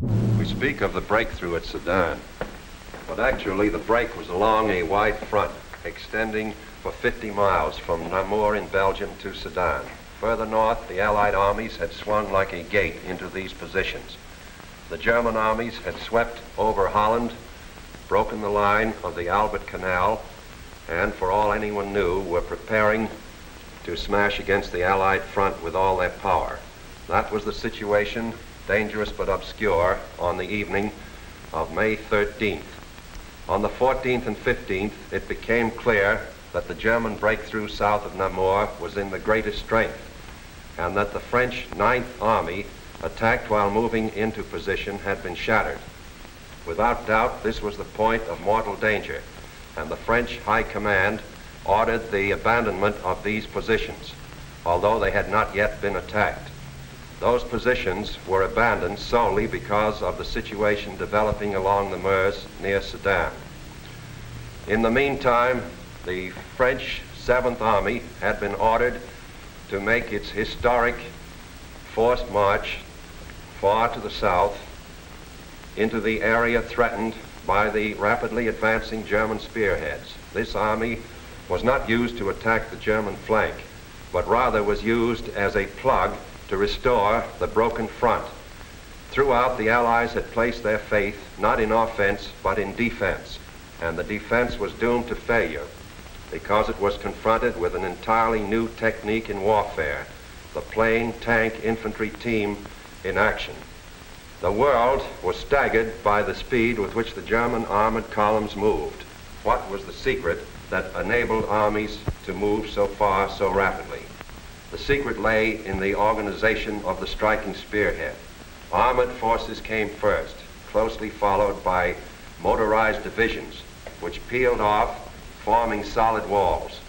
We speak of the breakthrough at Sedan, but actually the break was along a wide front, extending for 50 miles from Namur in Belgium to Sedan. Further north, the Allied armies had swung like a gate into these positions. The German armies had swept over Holland, broken the line of the Albert Canal, and for all anyone knew, were preparing to smash against the Allied front with all their power. That was the situation, dangerous but obscure, on the evening of May 13th. On the 14th and 15th, it became clear that the German breakthrough south of Namur was in the greatest strength, and that the French 9th Army, attacked while moving into position, had been shattered. Without doubt, this was the point of mortal danger, and the French High Command ordered the abandonment of these positions, although they had not yet been attacked. Those positions were abandoned solely because of the situation developing along the Meuse near Sedan. In the meantime, the French 7th Army had been ordered to make its historic forced march far to the south into the area threatened by the rapidly advancing German spearheads. This army was not used to attack the German flank, but rather was used as a plug to restore the broken front. Throughout, the Allies had placed their faith not in offense, but in defense, and the defense was doomed to failure because it was confronted with an entirely new technique in warfare, the plain tank infantry team in action. The world was staggered by the speed with which the German armored columns moved. What was the secret that enabled armies to move so far so rapidly? The secret lay in the organization of the striking spearhead. Armored forces came first, closely followed by motorized divisions, which peeled off, forming solid walls.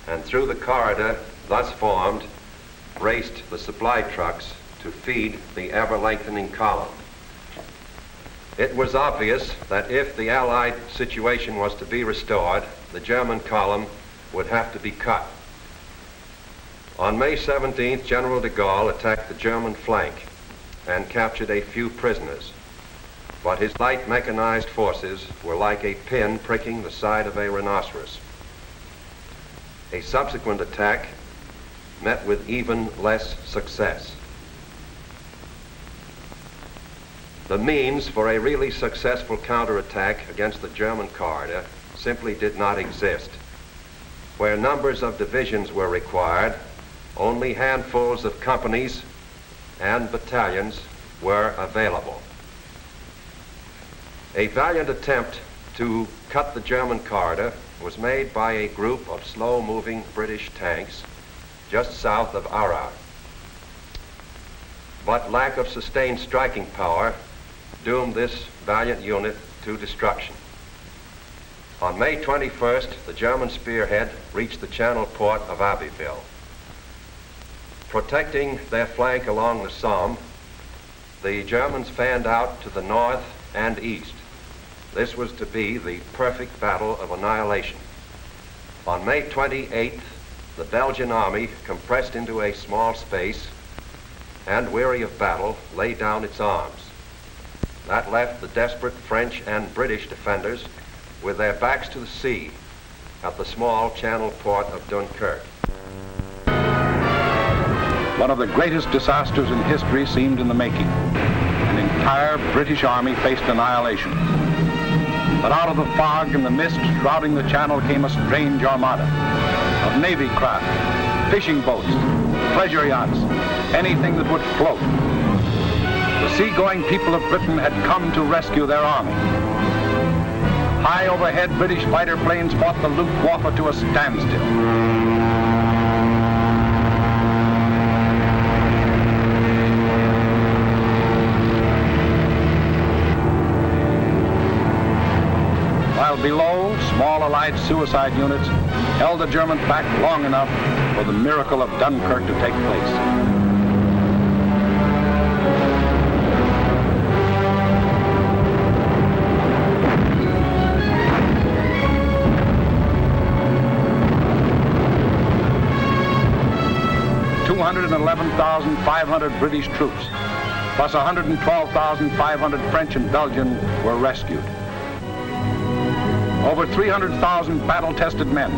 And through the corridor thus formed raced the supply trucks to feed the ever-lengthening column. It was obvious that if the Allied situation was to be restored, the German column would have to be cut. On May 17th, General de Gaulle attacked the German flank and captured a few prisoners, but his light mechanized forces were like a pin pricking the side of a rhinoceros. A subsequent attack met with even less success. The means for a really successful counterattack against the German corridor simply did not exist. Where numbers of divisions were required, only handfuls of companies and battalions were available. A valiant attempt to cut the German corridor was made by a group of slow-moving British tanks just south of Arras. But lack of sustained striking power doomed this valiant unit to destruction. On May 21st, the German spearhead reached the channel port of Abbeville. Protecting their flank along the Somme, the Germans fanned out to the north and east. This was to be the perfect battle of annihilation. On May 28th, the Belgian army, compressed into a small space and weary of battle, laid down its arms. That left the desperate French and British defenders with their backs to the sea at the small channel port of Dunkirk. One of the greatest disasters in history seemed in the making. An entire British army faced annihilation. But out of the fog and the mist shrouding the channel came a strange armada of Navy craft, fishing boats, pleasure yachts, anything that would float. The seagoing people of Britain had come to rescue their army. High overhead, British fighter planes fought the Luftwaffe to a standstill. While below, small Allied suicide units held the Germans back long enough for the miracle of Dunkirk to take place. 211,500 British troops plus 112,500 French and Belgian were rescued. Over 300,000 battle-tested men,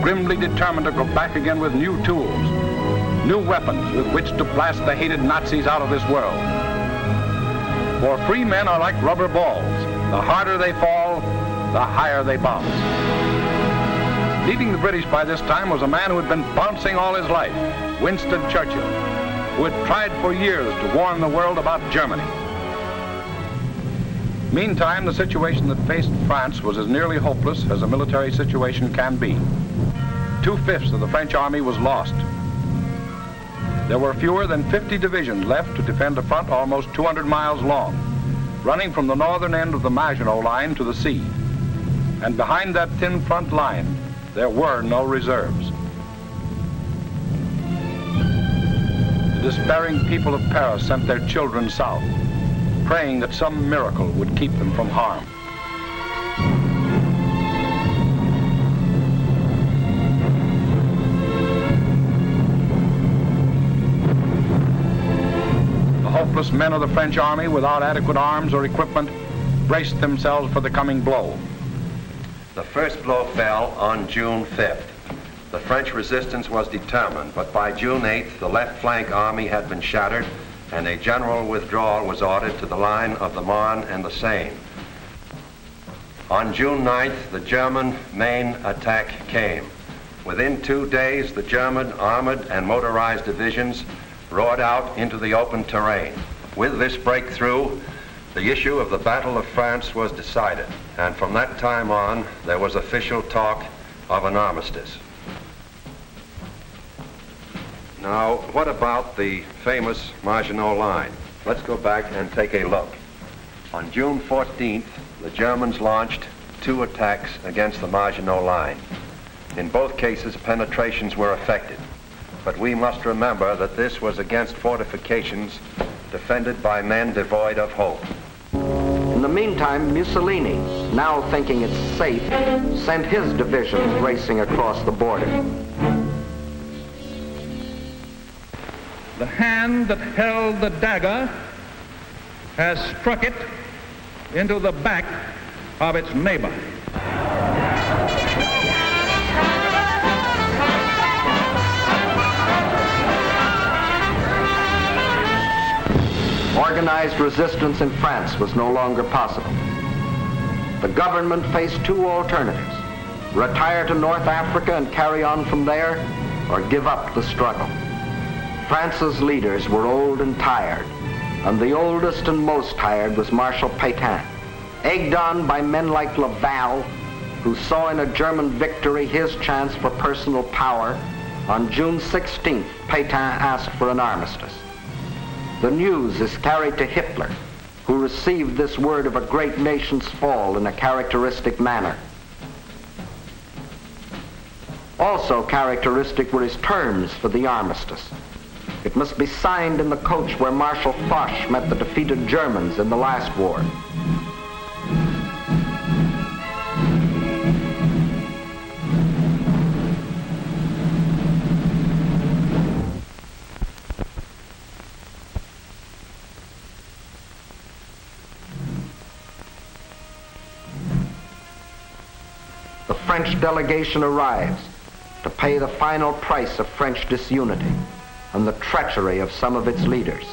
grimly determined to go back again with new tools, new weapons with which to blast the hated Nazis out of this world. For free men are like rubber balls. The harder they fall, the higher they bounce. Leading the British by this time was a man who had been bouncing all his life, Winston Churchill, who had tried for years to warn the world about Germany. Meantime, the situation that faced France was as nearly hopeless as a military situation can be. 2/5 of the French army was lost. There were fewer than 50 divisions left to defend a front almost 200 miles long, running from the northern end of the Maginot Line to the sea. And behind that thin front line, there were no reserves. The despairing people of Paris sent their children south, praying that some miracle would keep them from harm. The hopeless men of the French army, without adequate arms or equipment, braced themselves for the coming blow. The first blow fell on June 5th. The French resistance was determined, but by June 8th, the left flank army had been shattered and a general withdrawal was ordered to the line of the Marne and the Seine. On June 9th, the German main attack came. Within 2 days, the German armored and motorized divisions roared out into the open terrain. With this breakthrough, the issue of the Battle of France was decided, and from that time on, there was official talk of an armistice. Now, what about the famous Maginot Line? Let's go back and take a look. On June 14th, the Germans launched 2 attacks against the Maginot Line. In both cases, penetrations were effected, but we must remember that this was against fortifications defended by men devoid of hope. In the meantime, Mussolini, now thinking it's safe, sent his divisions racing across the border. The hand that held the dagger has struck it into the back of its neighbor. Organized resistance in France was no longer possible. The government faced 2 alternatives: retire to North Africa and carry on from there, or give up the struggle. France's leaders were old and tired, and the oldest and most tired was Marshal Pétain. Egged on by men like Laval, who saw in a German victory his chance for personal power, on June 16th, Pétain asked for an armistice. The news is carried to Hitler, who received this word of a great nation's fall in a characteristic manner. Also characteristic were his terms for the armistice. It must be signed in the coach where Marshal Foch met the defeated Germans in the last war. The French delegation arrives to pay the final price of French disunity and the treachery of some of its leaders.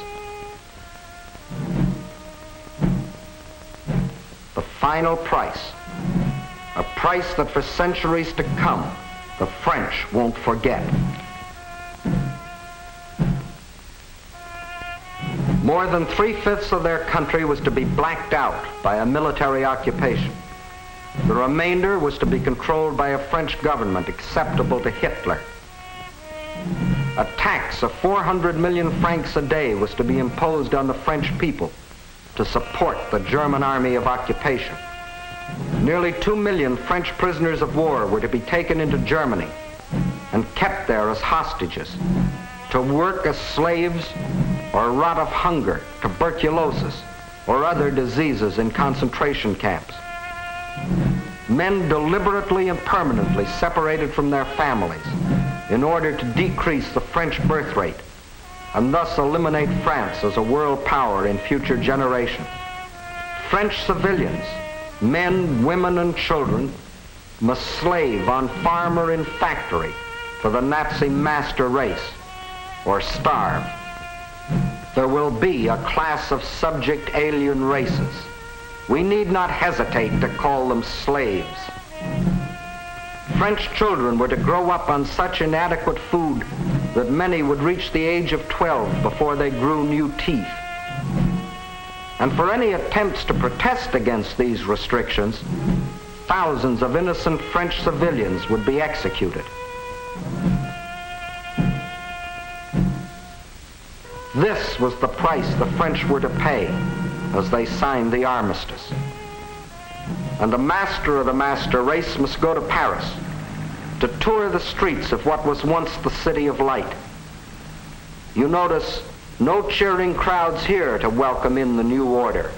The final price, a price that for centuries to come, the French won't forget. More than 3/5 of their country was to be blacked out by a military occupation. The remainder was to be controlled by a French government acceptable to Hitler. A tax of 400 million francs a day was to be imposed on the French people to support the German army of occupation. Nearly 2 million French prisoners of war were to be taken into Germany and kept there as hostages, to work as slaves or rot of hunger, tuberculosis, or other diseases in concentration camps. Men deliberately and permanently separated from their families in order to decrease the French birth rate and thus eliminate France as a world power in future generations. French civilians, men, women, and children, must slave on farm or in factory for the Nazi master race, or starve. There will be a class of subject alien races. We need not hesitate to call them slaves. French children were to grow up on such inadequate food that many would reach the age of 12 before they grew new teeth. And for any attempts to protest against these restrictions, thousands of innocent French civilians would be executed. This was the price the French were to pay as they signed the armistice. And the master of the master race must go to Paris to tour the streets of what was once the city of light. You notice no cheering crowds here to welcome in the new order.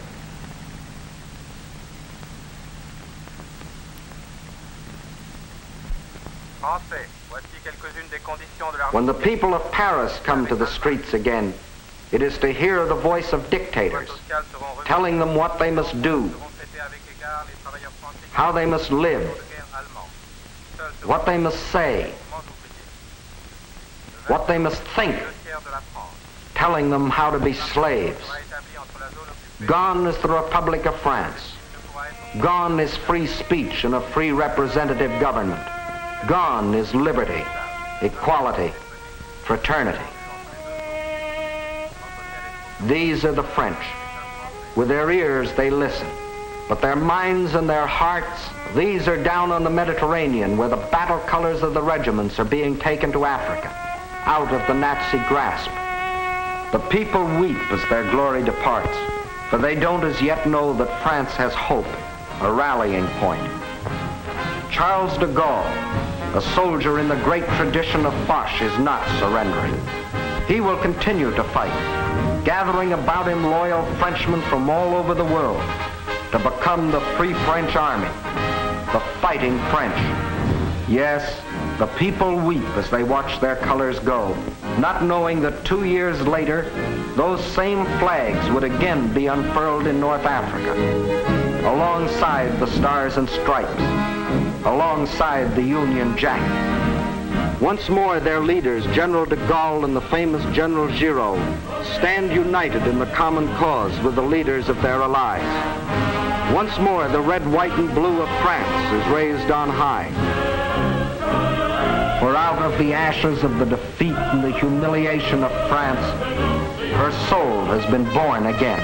When the people of Paris come to the streets again, it is to hear the voice of dictators telling them what they must do, how they must live, what they must say, what they must think, telling them how to be slaves. Gone is the Republic of France. Gone is free speech and a free representative government. Gone is liberty, equality, fraternity. These are the French. With their ears they listen, but their minds and their hearts, these are down on the Mediterranean where the battle colors of the regiments are being taken to Africa, out of the Nazi grasp. The people weep as their glory departs, for they don't as yet know that France has hope, a rallying point. Charles de Gaulle, a soldier in the great tradition of Foch, is not surrendering. He will continue to fight, gathering about him loyal Frenchmen from all over the world to become the Free French Army, the Fighting French. Yes, the people weep as they watch their colors go, not knowing that 2 years later, those same flags would again be unfurled in North Africa, alongside the Stars and Stripes, alongside the Union Jack. Once more, their leaders, General de Gaulle and the famous General Giraud, stand united in the common cause with the leaders of their allies. Once more, the red, white, and blue of France is raised on high. For out of the ashes of the defeat and the humiliation of France, her soul has been born again.